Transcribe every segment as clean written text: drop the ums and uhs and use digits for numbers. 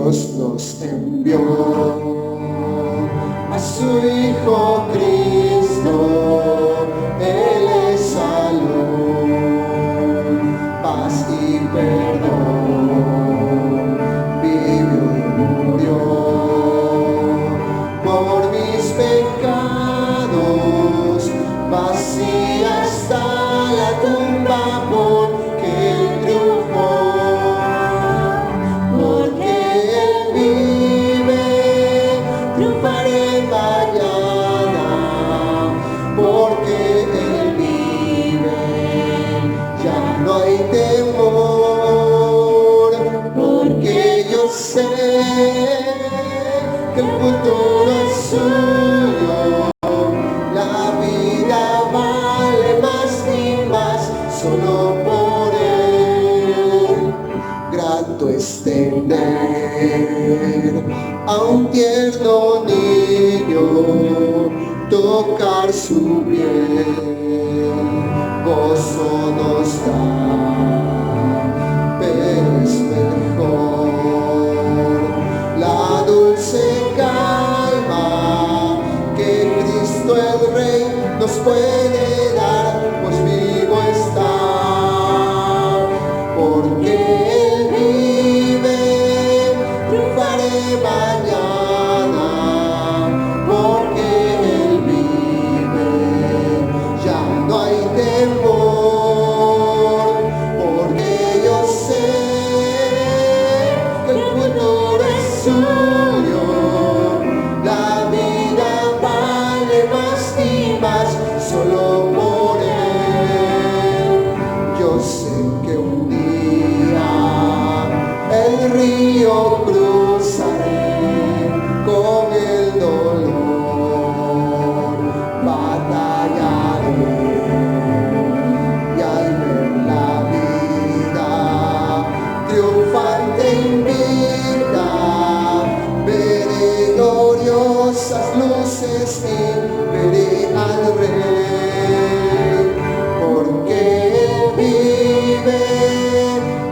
Dios nos envió a su Hijo Cristo. Él es salud, paz y perdón. Vivió y murió por mis pecados. Vacía está la tumba porque Él triunfó. Porque Él vive, triunfaré mañana. Porque Él vive, ya no hay temor. Porque yo sé que el futuro es suyo. La vida vale más y más solo por Él. Grato es tener a un tierno niño, tocar su piel, gozo nos da, pero es mejor la dulce calma que Cristo el Rey nos puede dar, pues vivo está. Porque Él vive, triunfaré mañana. Porque Él vive, ya no hay temor. Porque yo sé que el futuro es suyo. La vida vale más y más solo por Él. Yo sé que un día el río cruzaré con el dolor, batallaré y al ver la vida triunfante invicta, veré gloriosas luces y veré al Rey. Porque Él vive,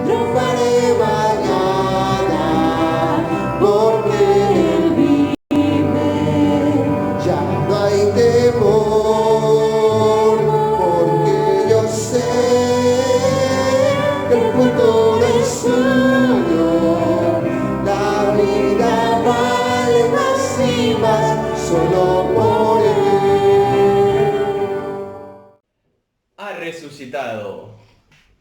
triunfaré mañana. Porque Él vive, ya no hay temor. Porque yo sé que el futuro es suyo. La vida vale más y más solo por Él. Ha resucitado.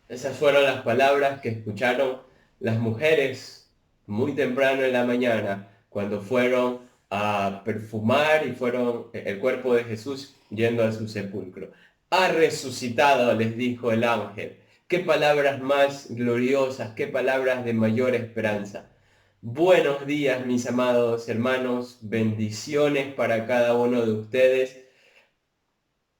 Esas fueron las palabras que escucharon las mujeres muy temprano en la mañana cuando fueron a perfumar y fueron el cuerpo de Jesús yendo a su sepulcro. Ha resucitado, les dijo el ángel. Qué palabras más gloriosas, qué palabras de mayor esperanza. Buenos días, mis amados hermanos, bendiciones para cada uno de ustedes.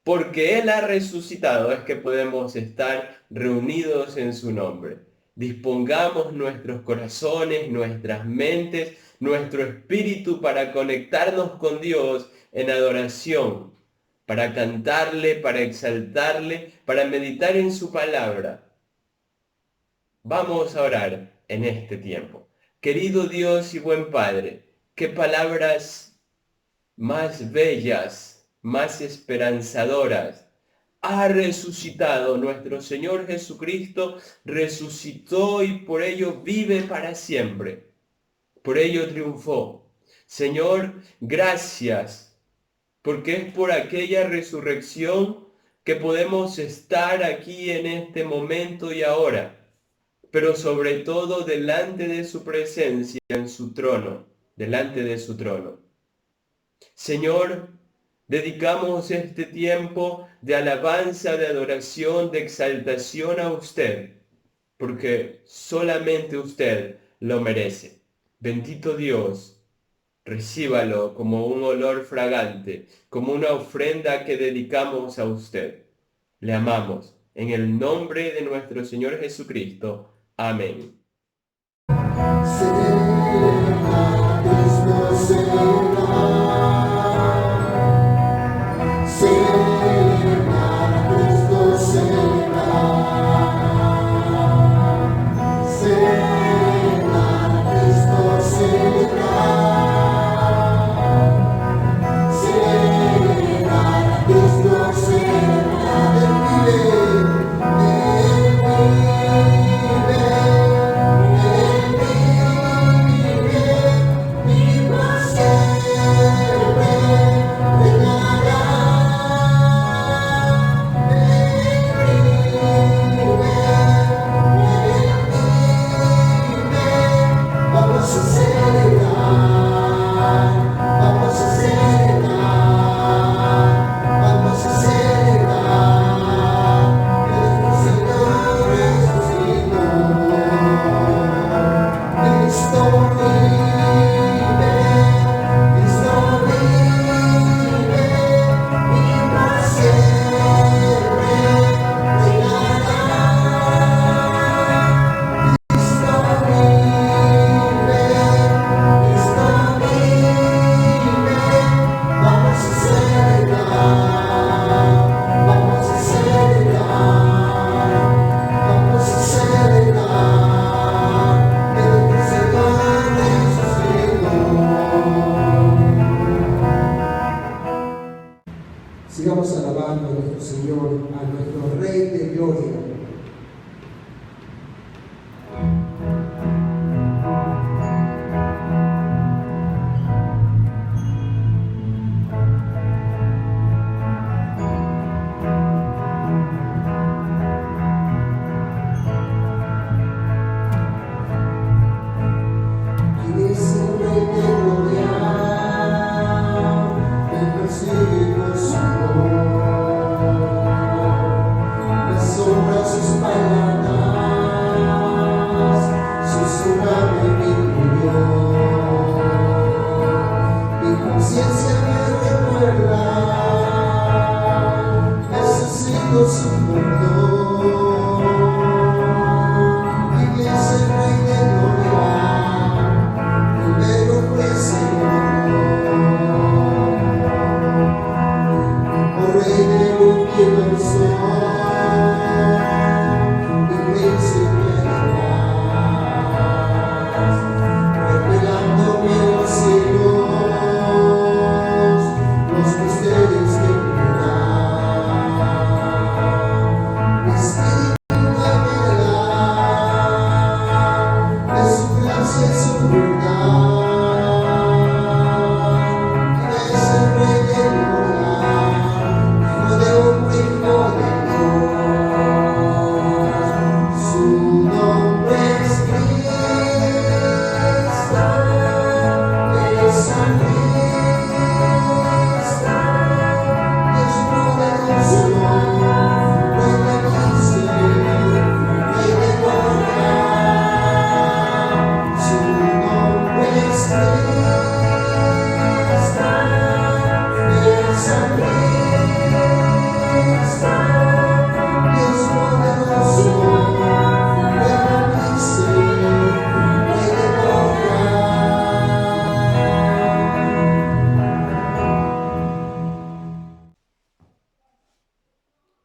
Porque Él ha resucitado es que podemos estar reunidos en su nombre. Dispongamos nuestros corazones, nuestras mentes, nuestro espíritu para conectarnos con Dios en adoración, para cantarle, para exaltarle, para meditar en su palabra. Vamos a orar en este tiempo. Querido Dios y buen Padre, qué palabras más bellas, más esperanzadoras. Ha resucitado nuestro Señor Jesucristo, resucitó y por ello vive para siempre. Por ello triunfó. Señor, gracias, porque es por aquella resurrección que podemos estar aquí en este momento y ahora, pero sobre todo delante de su presencia en su trono, delante de su trono. Señor, dedicamos este tiempo de alabanza, de adoración, de exaltación a usted, porque solamente usted lo merece. Bendito Dios, recíbalo como un olor fragante, como una ofrenda que dedicamos a usted. Le amamos, en el nombre de nuestro Señor Jesucristo. Amén. Cristo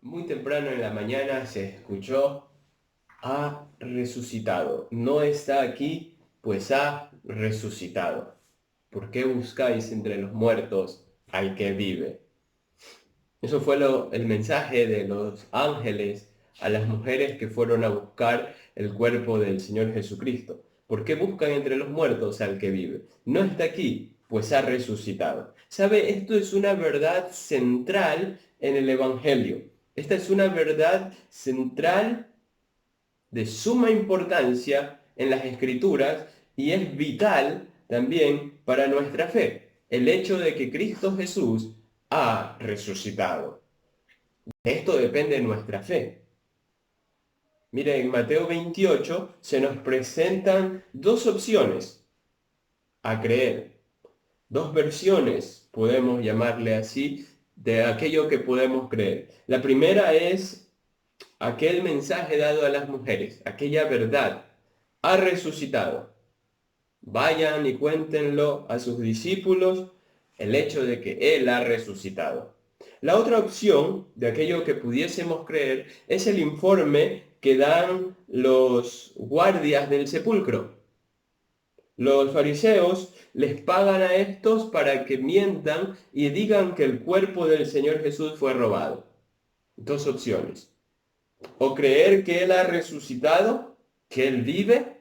Muy temprano en la mañana se escuchó, ha resucitado. No está aquí, pues ha resucitado. ¿Por qué buscáis entre los muertos al que vive? Eso fue el mensaje de los ángeles a las mujeres que fueron a buscar el cuerpo del Señor Jesucristo. ¿Por qué buscan entre los muertos al que vive? No está aquí, pues ha resucitado. ¿Sabe? Esto es una verdad central en el Evangelio. Esta es una verdad central de suma importancia en las Escrituras y es vital también para nuestra fe. El hecho de que Cristo Jesús ha resucitado. De esto depende nuestra fe. Mire, en Mateo 28 se nos presentan dos opciones a creer. Dos versiones, podemos llamarle así, de aquello que podemos creer. La primera es aquel mensaje dado a las mujeres, aquella verdad. Ha resucitado. Vayan y cuéntenlo a sus discípulos el hecho de que Él ha resucitado. La otra opción de aquello que pudiésemos creer es el informe que dan los guardias del sepulcro. Los fariseos les pagan a estos para que mientan y digan que el cuerpo del Señor Jesús fue robado. Dos opciones. O creer que Él ha resucitado, que Él vive,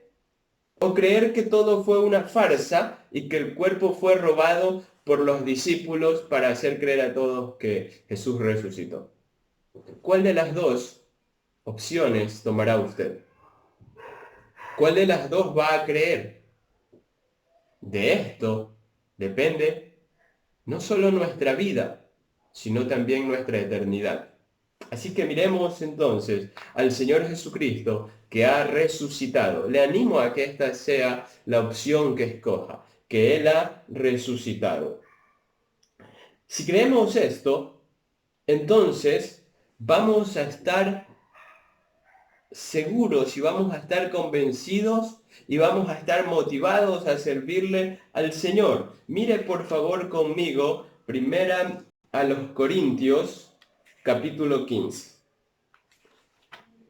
o creer que todo fue una farsa y que el cuerpo fue robado por los discípulos para hacer creer a todos que Jesús resucitó. ¿Cuál de las dos opciones tomará usted? ¿Cuál de las dos va a creer? De esto depende no solo nuestra vida, sino también nuestra eternidad. Así que miremos entonces al Señor Jesucristo que ha resucitado. Le animo a que esta sea la opción que escoja, que Él ha resucitado. Si creemos esto, entonces vamos a estar seguros y vamos a estar convencidos y vamos a estar motivados a servirle al Señor. Mire por favor conmigo, primera a los Corintios, capítulo 15.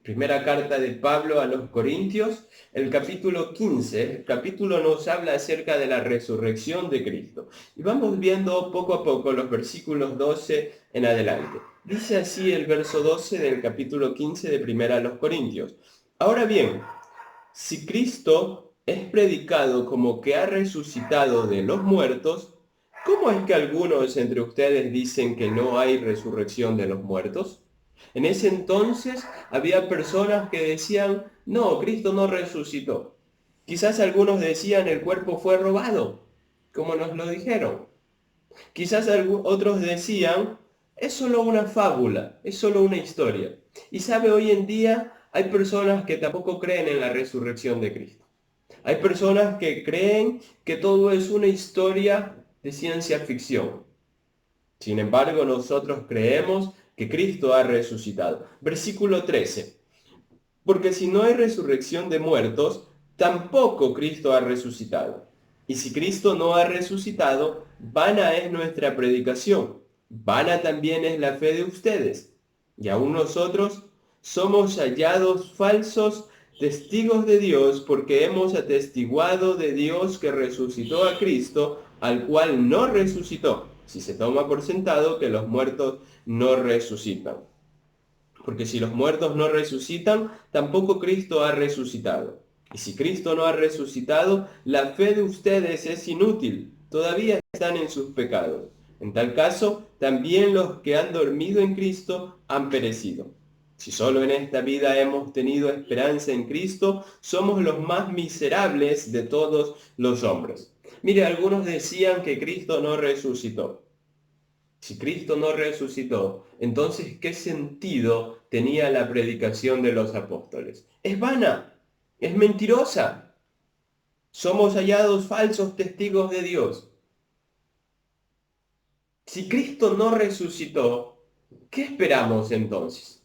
Primera carta de Pablo a los Corintios, el capítulo 15. El capítulo nos habla acerca de la resurrección de Cristo. Y vamos viendo poco a poco los versículos 12 en adelante. Dice así el verso 12 del capítulo 15 de Primera a los Corintios. Ahora bien, si Cristo es predicado como que ha resucitado de los muertos, ¿cómo es que algunos entre ustedes dicen que no hay resurrección de los muertos? En ese entonces había personas que decían, no, Cristo no resucitó. Quizás algunos decían, el cuerpo fue robado, como nos lo dijeron. Quizás otros decían, es solo una fábula, es solo una historia. Y sabe, hoy en día hay personas que tampoco creen en la resurrección de Cristo. Hay personas que creen que todo es una historia de ciencia ficción. Sin embargo, nosotros creemos que Cristo ha resucitado. Versículo 13. Porque si no hay resurrección de muertos, tampoco Cristo ha resucitado. Y si Cristo no ha resucitado, vana es nuestra predicación, vana también es la fe de ustedes. Y aún nosotros somos hallados falsos testigos de Dios, porque hemos atestiguado de Dios que resucitó a Cristo, al cual no resucitó, si se toma por sentado que los muertos no resucitan. Porque si los muertos no resucitan, tampoco Cristo ha resucitado. Y si Cristo no ha resucitado, la fe de ustedes es inútil, todavía están en sus pecados. En tal caso, también los que han dormido en Cristo han perecido. Si solo en esta vida hemos tenido esperanza en Cristo, somos los más miserables de todos los hombres. Mire, algunos decían que Cristo no resucitó. Si Cristo no resucitó, entonces ¿qué sentido tenía la predicación de los apóstoles? Es vana, es mentirosa. Somos hallados falsos testigos de Dios. Si Cristo no resucitó, ¿qué esperamos entonces?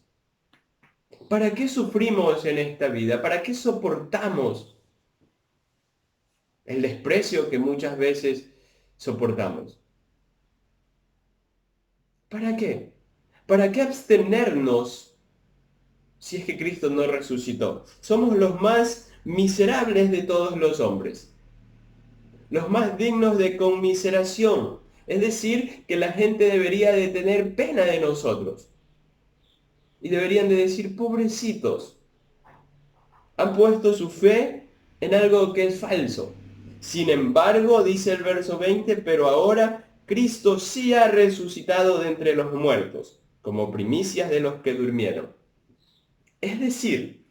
¿Para qué sufrimos en esta vida? ¿Para qué soportamos el desprecio que muchas veces soportamos? ¿Para qué? ¿Para qué abstenernos si es que Cristo no resucitó? Somos los más miserables de todos los hombres, los más dignos de conmiseración. Es decir, que la gente debería de tener pena de nosotros. Y deberían de decir, pobrecitos, han puesto su fe en algo que es falso. Sin embargo, dice el verso 20, pero ahora Cristo sí ha resucitado de entre los muertos, como primicias de los que durmieron. Es decir,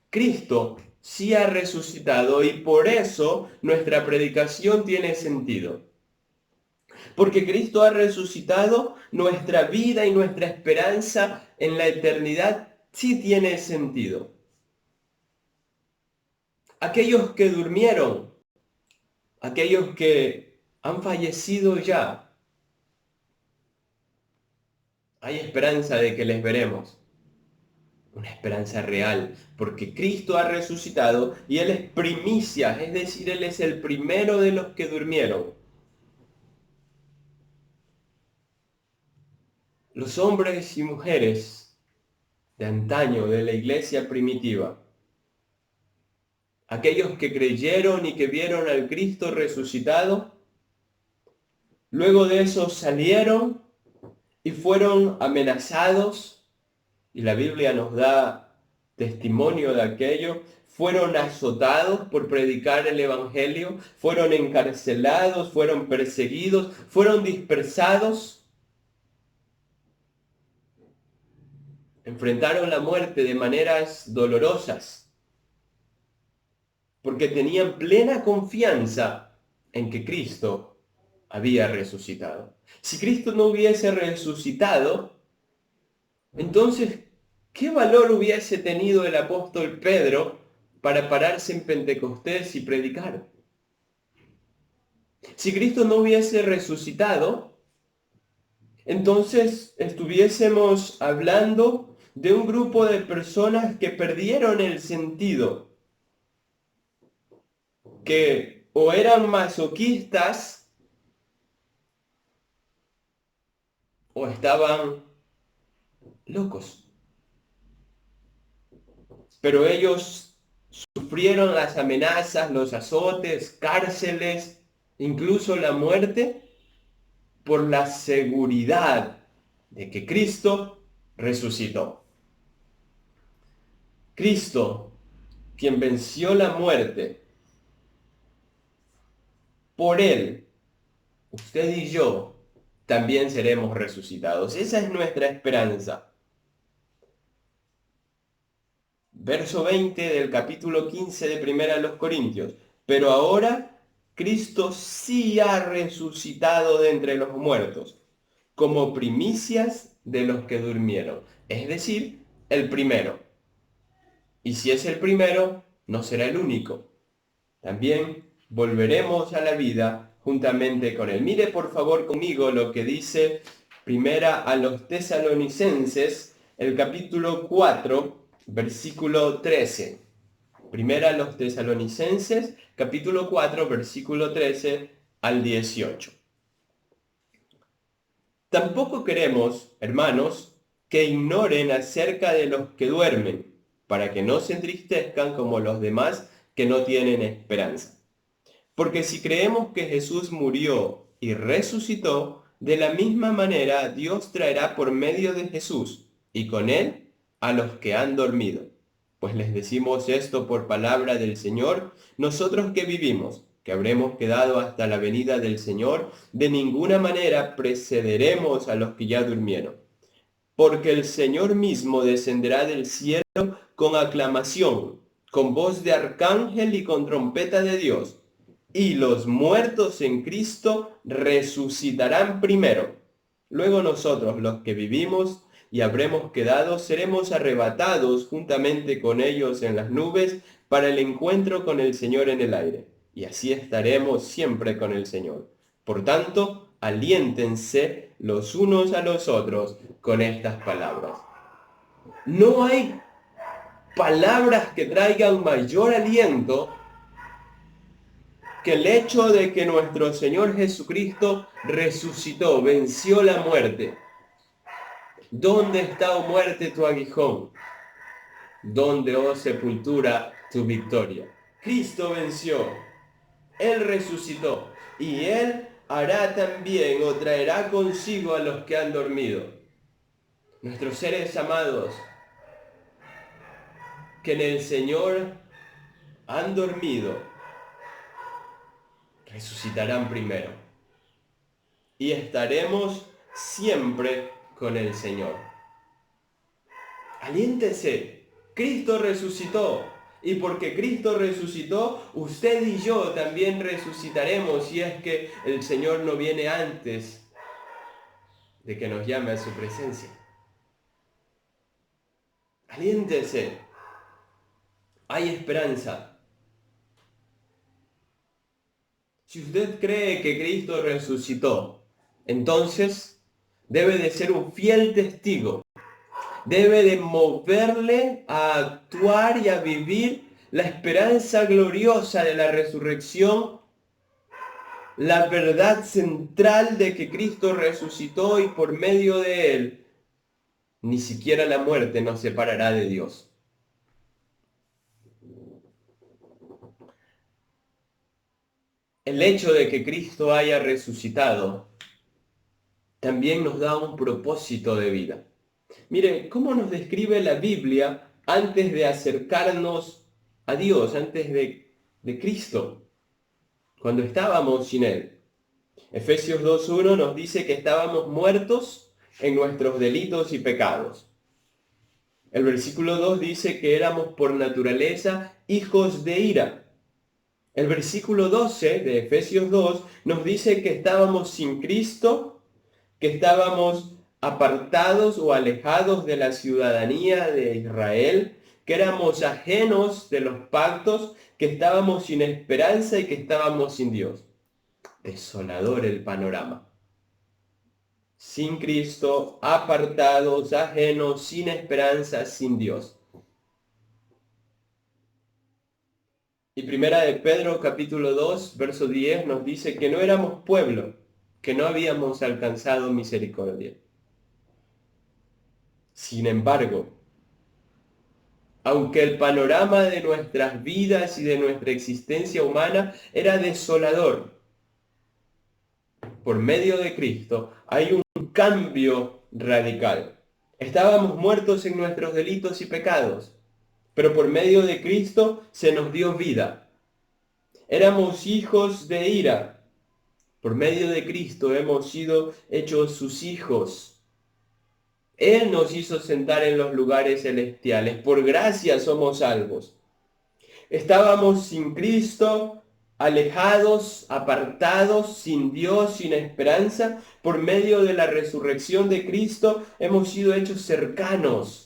Cristo sí ha resucitado y por eso nuestra predicación tiene sentido. Porque Cristo ha resucitado, nuestra vida y nuestra esperanza en la eternidad sí tiene sentido. Aquellos que durmieron, aquellos que han fallecido ya, hay esperanza de que les veremos. Una esperanza real, porque Cristo ha resucitado y Él es primicia, es decir, Él es el primero de los que durmieron. Los hombres y mujeres de antaño, de la iglesia primitiva, aquellos que creyeron y que vieron al Cristo resucitado, luego de eso salieron y fueron amenazados, y la Biblia nos da testimonio de aquello, fueron azotados por predicar el Evangelio, fueron encarcelados, fueron perseguidos, fueron dispersados, enfrentaron la muerte de maneras dolorosas, porque tenían plena confianza en que Cristo había resucitado. Si Cristo no hubiese resucitado, entonces, ¿qué valor hubiese tenido el apóstol Pedro para pararse en Pentecostés y predicar? Si Cristo no hubiese resucitado, entonces estuviésemos hablando de un grupo de personas que perdieron el sentido, que o eran masoquistas o estaban locos. Pero ellos sufrieron las amenazas, los azotes, cárceles, incluso la muerte, por la seguridad de que Cristo resucitó. Cristo, quien venció la muerte, por Él, usted y yo también seremos resucitados. Esa es nuestra esperanza. Verso 20 del capítulo 15 de Primera de los Corintios. Pero ahora Cristo sí ha resucitado de entre los muertos, como primicias de los que durmieron. Es decir, el primero. Y si es el primero, no será el único. También volveremos a la vida juntamente con él. Mire por favor conmigo lo que dice Primera a los Tesalonicenses, el capítulo 4, versículo 13. Primera a los Tesalonicenses, capítulo 4, versículo 13 al 18. Tampoco queremos, hermanos, que ignoren acerca de los que duermen, para que no se entristezcan como los demás que no tienen esperanza. Porque si creemos que Jesús murió y resucitó, de la misma manera Dios traerá por medio de Jesús y con él a los que han dormido. Pues les decimos esto por palabra del Señor, nosotros que vivimos, que habremos quedado hasta la venida del Señor, de ninguna manera precederemos a los que ya durmieron. Porque el Señor mismo descenderá del cielo con aclamación, con voz de arcángel y con trompeta de Dios, y los muertos en Cristo resucitarán primero. Luego nosotros, los que vivimos y habremos quedado, seremos arrebatados juntamente con ellos en las nubes para el encuentro con el Señor en el aire, y así estaremos siempre con el Señor. Por tanto, aliéntense los unos a los otros con estas palabras. No hay palabras que traigan mayor aliento que el hecho de que nuestro Señor Jesucristo resucitó, venció la muerte. ¿Dónde está, oh muerte, tu aguijón? ¿Dónde, oh sepultura, tu victoria? Cristo venció, Él resucitó, y Él hará también o traerá consigo a los que han dormido. Nuestros seres amados, que en el Señor han dormido, resucitarán primero. Y estaremos siempre con el Señor. Aliéntese, Cristo resucitó. Y porque Cristo resucitó, usted y yo también resucitaremos si es que el Señor no viene antes de que nos llame a su presencia. Aliéntese. Hay esperanza. Si usted cree que Cristo resucitó, entonces debe de ser un fiel testigo. Debe de moverle a actuar y a vivir la esperanza gloriosa de la resurrección, la verdad central de que Cristo resucitó y por medio de Él ni siquiera la muerte nos separará de Dios. El hecho de que Cristo haya resucitado también nos da un propósito de vida. Mire, ¿cómo nos describe la Biblia antes de acercarnos a Dios, antes de Cristo, cuando estábamos sin Él? Efesios 2.1 nos dice que estábamos muertos en nuestros delitos y pecados. El versículo 2 dice que éramos por naturaleza hijos de ira. El versículo 12 de Efesios 2 nos dice que estábamos sin Cristo, que estábamos apartados o alejados de la ciudadanía de Israel, que éramos ajenos de los pactos, que estábamos sin esperanza y que estábamos sin Dios. Desolador el panorama. Sin Cristo, apartados, ajenos, sin esperanza, sin Dios. Y primera de Pedro capítulo 2, verso 10 nos dice que no éramos pueblo, que no habíamos alcanzado misericordia. Sin embargo, aunque el panorama de nuestras vidas y de nuestra existencia humana era desolador, por medio de Cristo hay un cambio radical. Estábamos muertos en nuestros delitos y pecados, pero por medio de Cristo se nos dio vida. Éramos hijos de ira. Por medio de Cristo hemos sido hechos sus hijos. Él nos hizo sentar en los lugares celestiales. Por gracia somos salvos. Estábamos sin Cristo, alejados, apartados, sin Dios, sin esperanza. Por medio de la resurrección de Cristo hemos sido hechos cercanos.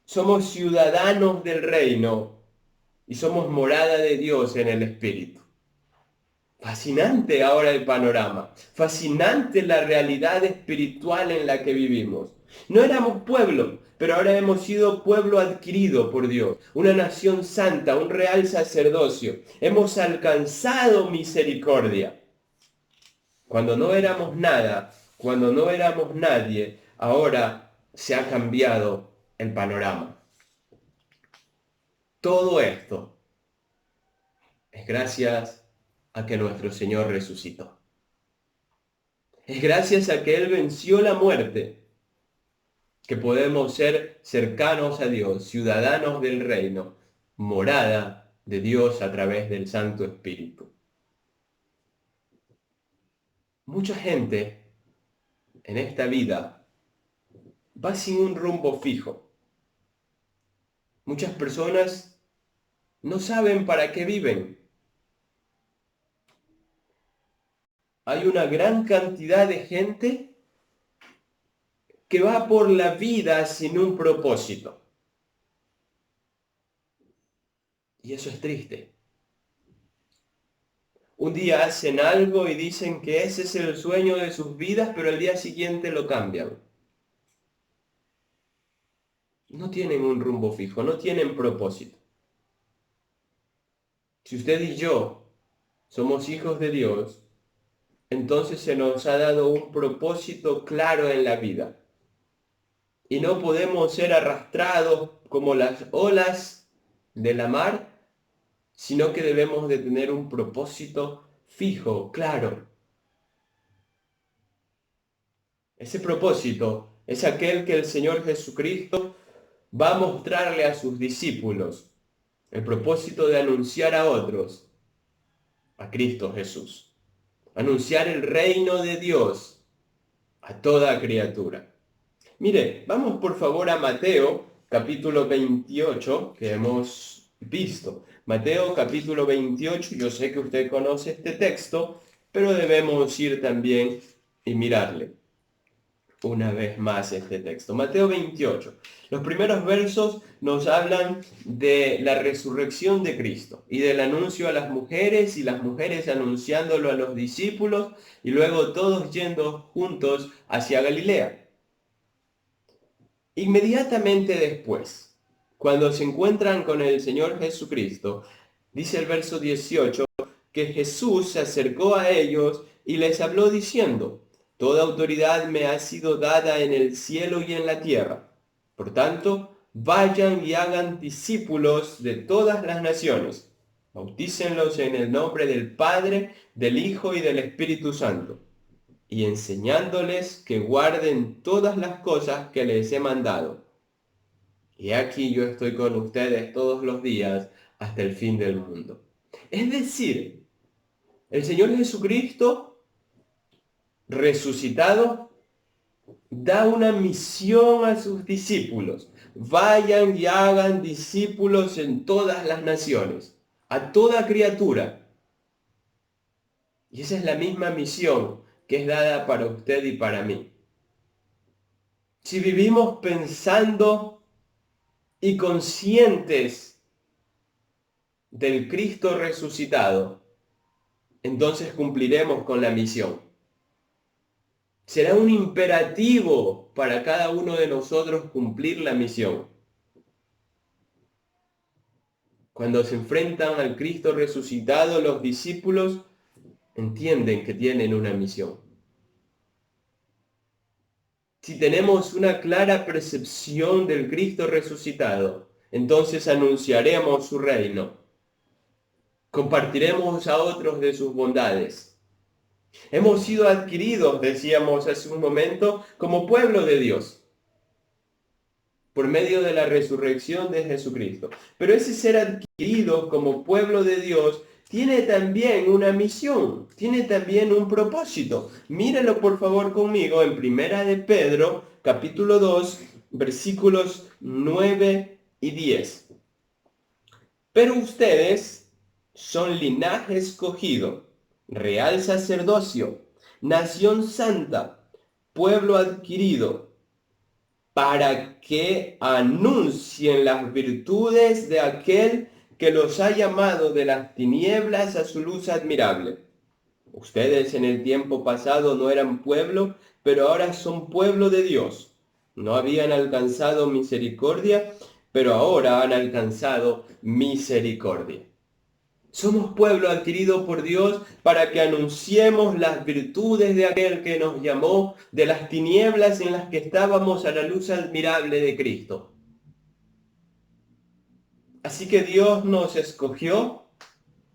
Somos ciudadanos del reino y somos morada de Dios en el Espíritu. Fascinante ahora el panorama, fascinante la realidad espiritual en la que vivimos. No éramos pueblo, pero ahora hemos sido pueblo adquirido por Dios, una nación santa, un real sacerdocio. Hemos alcanzado misericordia. Cuando no éramos nada, cuando no éramos nadie, ahora se ha cambiado el panorama. Todo esto es gracias a que nuestro Señor resucitó. Es gracias a que Él venció la muerte que podemos ser cercanos a Dios, ciudadanos del reino, morada de Dios a través del Santo Espíritu. Mucha gente en esta vida va sin un rumbo fijo. Muchas personas no saben para qué viven. Hay una gran cantidad de gente que va por la vida sin un propósito. Y eso es triste. Un día hacen algo y dicen que ese es el sueño de sus vidas, pero al día siguiente lo cambian. No tienen un rumbo fijo, no tienen propósito. Si usted y yo somos hijos de Dios, entonces se nos ha dado un propósito claro en la vida. Y no podemos ser arrastrados como las olas de la mar, sino que debemos de tener un propósito fijo, claro. Ese propósito es aquel que el Señor Jesucristo va a mostrarle a sus discípulos, el propósito de anunciar a otros a Cristo Jesús, anunciar el reino de Dios a toda criatura. Mire, vamos por favor a Mateo capítulo 28 que hemos visto. Mateo capítulo 28, yo sé que usted conoce este texto, pero debemos ir también y mirarle una vez más este texto. Mateo 28. Los primeros versos nos hablan de la resurrección de Cristo y del anuncio a las mujeres y las mujeres anunciándolo a los discípulos y luego todos yendo juntos hacia Galilea. Inmediatamente después, cuando se encuentran con el Señor Jesucristo, dice el verso 18, que Jesús se acercó a ellos y les habló diciendo: Toda autoridad me ha sido dada en el cielo y en la tierra. Por tanto, vayan y hagan discípulos de todas las naciones. Bautícenlos en el nombre del Padre, del Hijo y del Espíritu Santo, y enseñándoles que guarden todas las cosas que les he mandado. Y aquí yo estoy con ustedes todos los días hasta el fin del mundo. Es decir, el Señor Jesucristo resucitado da una misión a sus discípulos. Vayan y hagan discípulos en todas las naciones, a toda criatura. Y esa es la misma misión que es dada para usted y para mí. Si vivimos pensando y conscientes del Cristo resucitado, entonces cumpliremos con la misión. Será un imperativo para cada uno de nosotros cumplir la misión. Cuando se enfrentan al Cristo resucitado, los discípulos entienden que tienen una misión. Si tenemos una clara percepción del Cristo resucitado, entonces anunciaremos su reino. Compartiremos a otros de sus bondades. Hemos sido adquiridos, decíamos hace un momento, como pueblo de Dios, por medio de la resurrección de Jesucristo. Pero ese ser adquirido como pueblo de Dios tiene también una misión, tiene también un propósito. Mírenlo por favor conmigo en Primera de Pedro, capítulo 2, versículos 9 y 10. Pero ustedes son linaje escogido, real sacerdocio, nación santa, pueblo adquirido, para que anuncien las virtudes de aquel que los ha llamado de las tinieblas a su luz admirable. Ustedes en el tiempo pasado no eran pueblo, pero ahora son pueblo de Dios. No habían alcanzado misericordia, pero ahora han alcanzado misericordia. Somos pueblo adquirido por Dios para que anunciemos las virtudes de aquel que nos llamó de las tinieblas en las que estábamos a la luz admirable de Cristo. Así que Dios nos escogió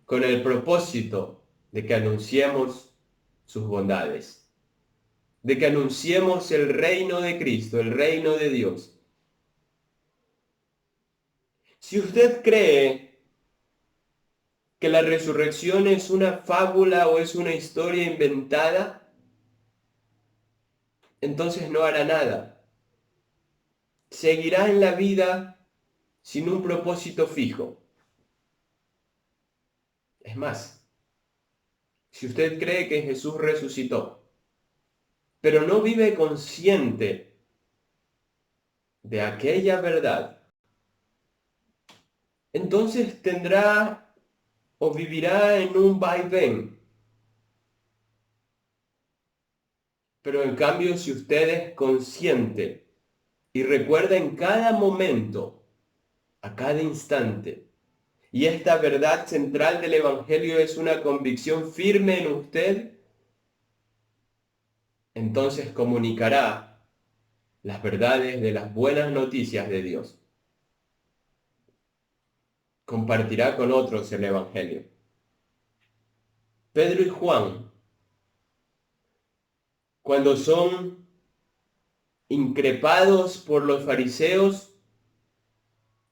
con el propósito de que anunciemos sus bondades. de que anunciemos el reino de Cristo, el reino de Dios. Si usted cree que la resurrección es una fábula o es una historia inventada, entonces no hará nada. Seguirá en la vida sin un propósito fijo. Es más, si usted cree que Jesús resucitó, pero no vive consciente de aquella verdad, entonces tendrá o vivirá en un vaivén. Pero en cambio, si usted es consciente y recuerda en cada momento, a cada instante, y esta verdad central del Evangelio es una convicción firme en usted, entonces comunicará las verdades de las buenas noticias de Dios. Compartirá con otros el Evangelio. Pedro y Juan, cuando son increpados por los fariseos,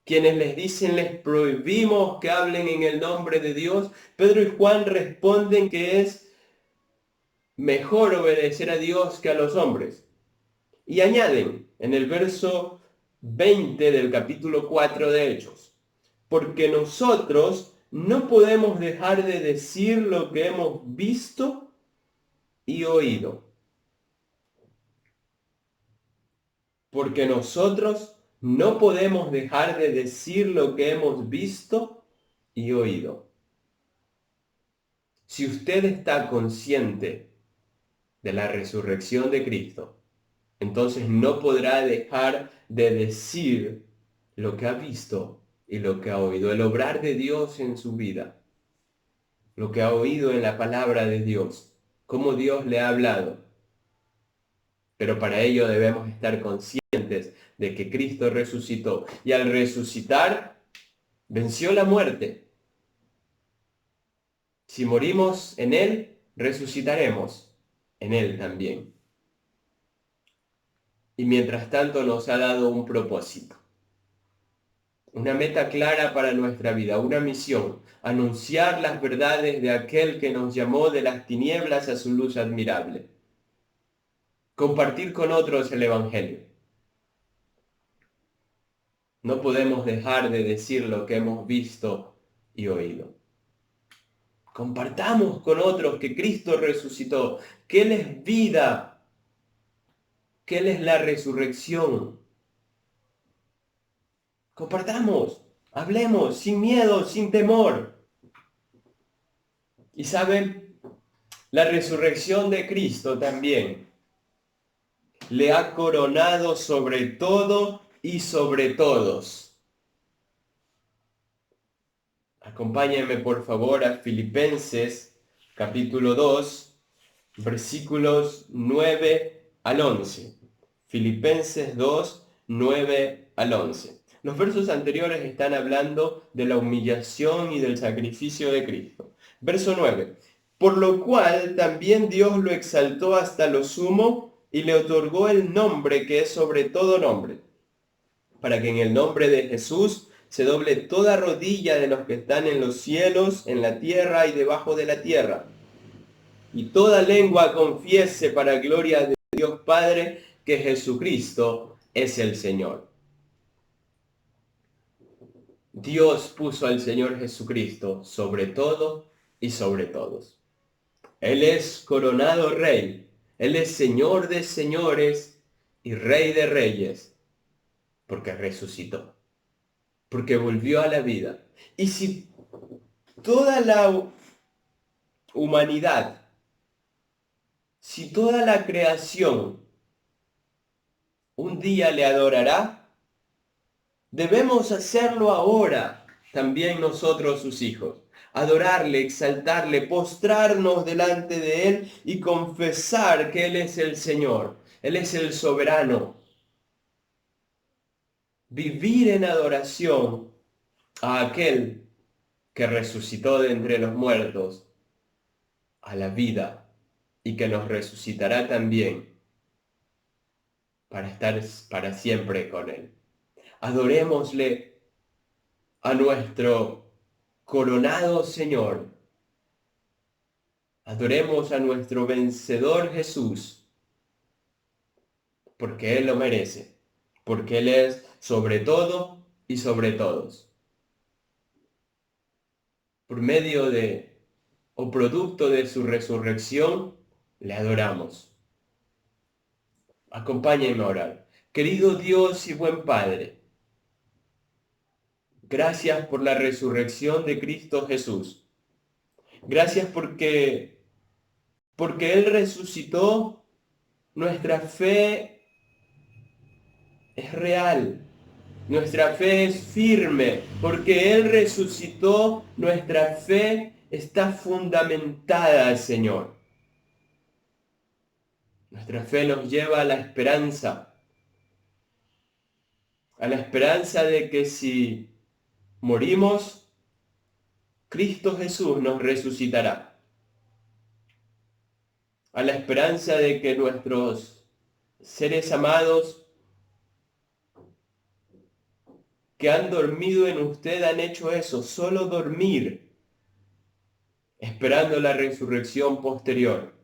quienes les dicen les prohibimos que hablen en el nombre de Dios, Pedro y Juan responden que es mejor obedecer a Dios que a los hombres. Y añaden en el verso 20 del capítulo 4 de Hechos, porque nosotros no podemos dejar de decir lo que hemos visto y oído. Porque nosotros no podemos dejar de decir lo que hemos visto y oído. Si usted está consciente de la resurrección de Cristo, entonces no podrá dejar de decir lo que ha visto y lo que ha oído, el obrar de Dios en su vida, lo que ha oído en la palabra de Dios, cómo Dios le ha hablado. Pero para ello debemos estar conscientes de que Cristo resucitó y al resucitar venció la muerte. Si morimos en Él, resucitaremos en Él también. Y mientras tanto nos ha dado un propósito, una meta clara para nuestra vida, una misión: anunciar las verdades de aquel que nos llamó de las tinieblas a su luz admirable. Compartir con otros el Evangelio. No podemos dejar de decir lo que hemos visto y oído. Compartamos con otros que Cristo resucitó, que Él es vida, que Él es la resurrección. Compartamos, hablemos sin miedo, sin temor. Y saben, la resurrección de Cristo también le ha coronado sobre todo y sobre todos. Acompáñenme por favor a Filipenses capítulo 2, versículos 9 al 11. Filipenses 2, 9 al 11. Los versos anteriores están hablando de la humillación y del sacrificio de Cristo. Verso 9. Por lo cual también Dios lo exaltó hasta lo sumo y le otorgó el nombre que es sobre todo nombre, para que en el nombre de Jesús se doble toda rodilla de los que están en los cielos, en la tierra y debajo de la tierra, y toda lengua confiese para gloria de Dios Padre que Jesucristo es el Señor. Dios puso al Señor Jesucristo sobre todo y sobre todos. Él es coronado Rey, Él es Señor de señores y Rey de reyes, porque resucitó, porque volvió a la vida. Y si toda la humanidad, si toda la creación un día le adorará, debemos hacerlo ahora también nosotros sus hijos. Adorarle, exaltarle, postrarnos delante de Él y confesar que Él es el Señor, Él es el soberano. Vivir en adoración a aquel que resucitó de entre los muertos a la vida y que nos resucitará también para estar para siempre con Él. Adorémosle a nuestro coronado Señor. Adoremos a nuestro vencedor Jesús, porque Él lo merece, porque Él es sobre todo y sobre todos. Por medio de, o producto de su resurrección, le adoramos. Acompáñenme a orar. Querido Dios y buen Padre, gracias por la resurrección de Cristo Jesús. Gracias porque Él resucitó, nuestra fe es real. Nuestra fe es firme, porque Él resucitó, nuestra fe está fundamentada, Señor. Nuestra fe nos lleva a la esperanza de que si morimos, Cristo Jesús nos resucitará. A la esperanza de que nuestros seres amados que han dormido en usted han hecho eso, solo dormir, esperando la resurrección posterior.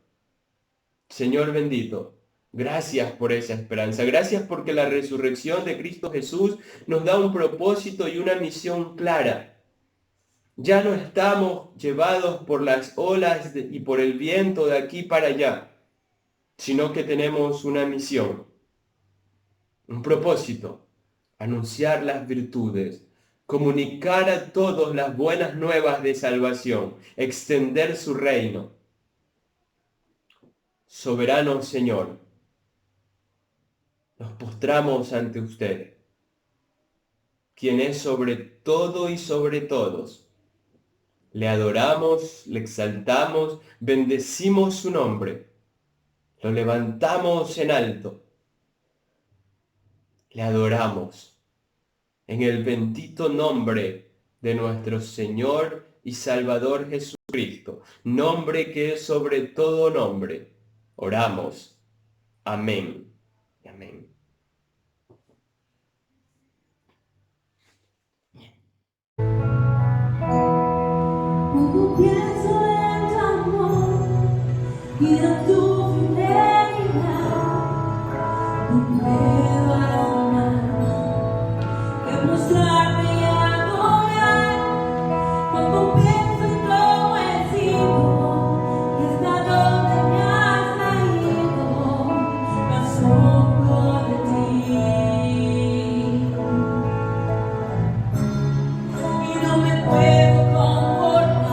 Señor bendito, gracias por esa esperanza. Gracias porque la resurrección de Cristo Jesús nos da un propósito y una misión clara. Ya no estamos llevados por las olas y por el viento de aquí para allá, sino que tenemos una misión, un propósito: anunciar las virtudes, comunicar a todos las buenas nuevas de salvación, extender su reino. Soberano Señor, nos postramos ante usted, quien es sobre todo y sobre todos. Le adoramos, le exaltamos, bendecimos su nombre, lo levantamos en alto, le adoramos en el bendito nombre de nuestro Señor y Salvador Jesucristo, nombre que es sobre todo nombre. Oramos. Amén. Amén. Cuando pienso en tu amor y en tu fidelidad, no puedo hacer más que mostrarme y adorar. Cuando pienso en cómo he sido y hasta dónde me has traído, me asombro de ti y no me puedo conformar.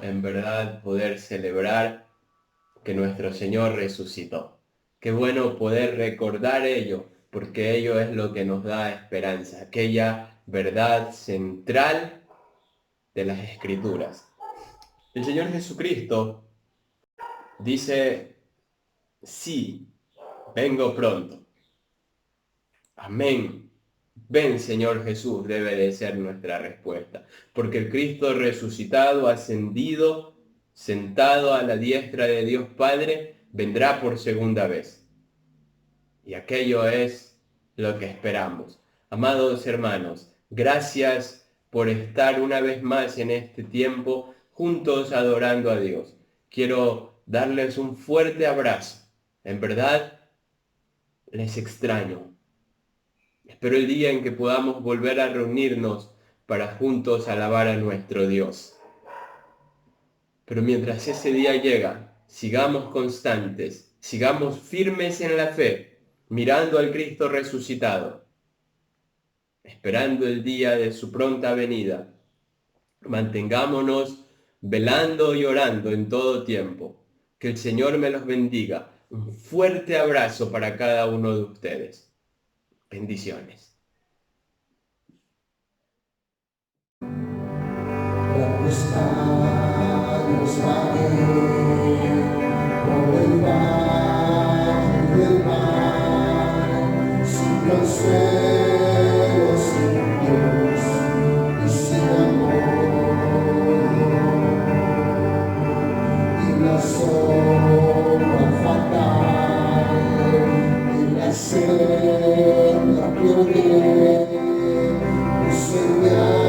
en verdad poder celebrar que nuestro Señor resucitó. Qué bueno poder recordar ello, porque ello es lo que nos da esperanza, aquella verdad central de las Escrituras. El Señor Jesucristo dice, sí, vengo pronto. Amén. Ven, Señor Jesús, debe de ser nuestra respuesta, porque el Cristo resucitado, ascendido, sentado a la diestra de Dios Padre, vendrá por segunda vez. Y aquello es lo que esperamos. Amados hermanos, gracias por estar una vez más en este tiempo juntos adorando a Dios. Quiero darles un fuerte abrazo. En verdad, les extraño. Espero el día en que podamos volver a reunirnos para juntos alabar a nuestro Dios. Pero mientras ese día llega, sigamos constantes, sigamos firmes en la fe, mirando al Cristo resucitado, esperando el día de su pronta venida. Mantengámonos velando y orando en todo tiempo. Que el Señor me los bendiga. Un fuerte abrazo para cada uno de ustedes. Bendiciones. Los pagué por el valle del mal, sin consuelo, sin Dios y sin amor. Y la sombra fatal, y la senda perdí, señal.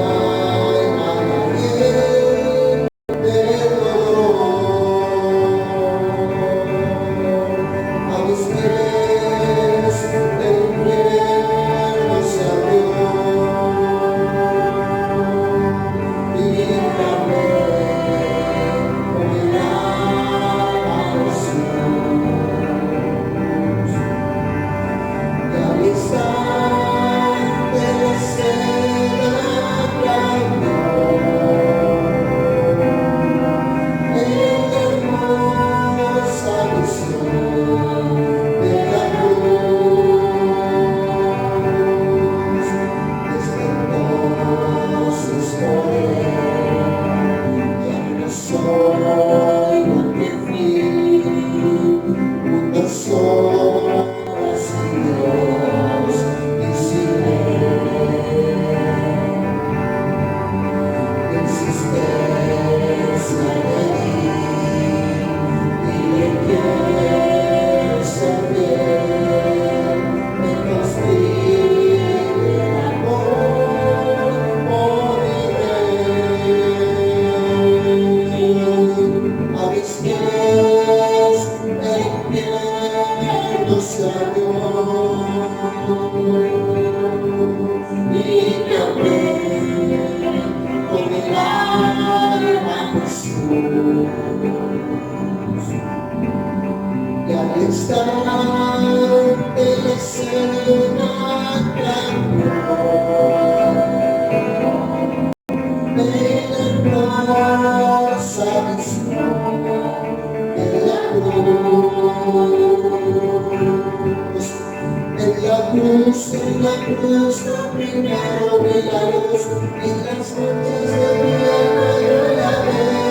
En la cruz, lo primero vi la luz, y las noches de mi alma yo la vi.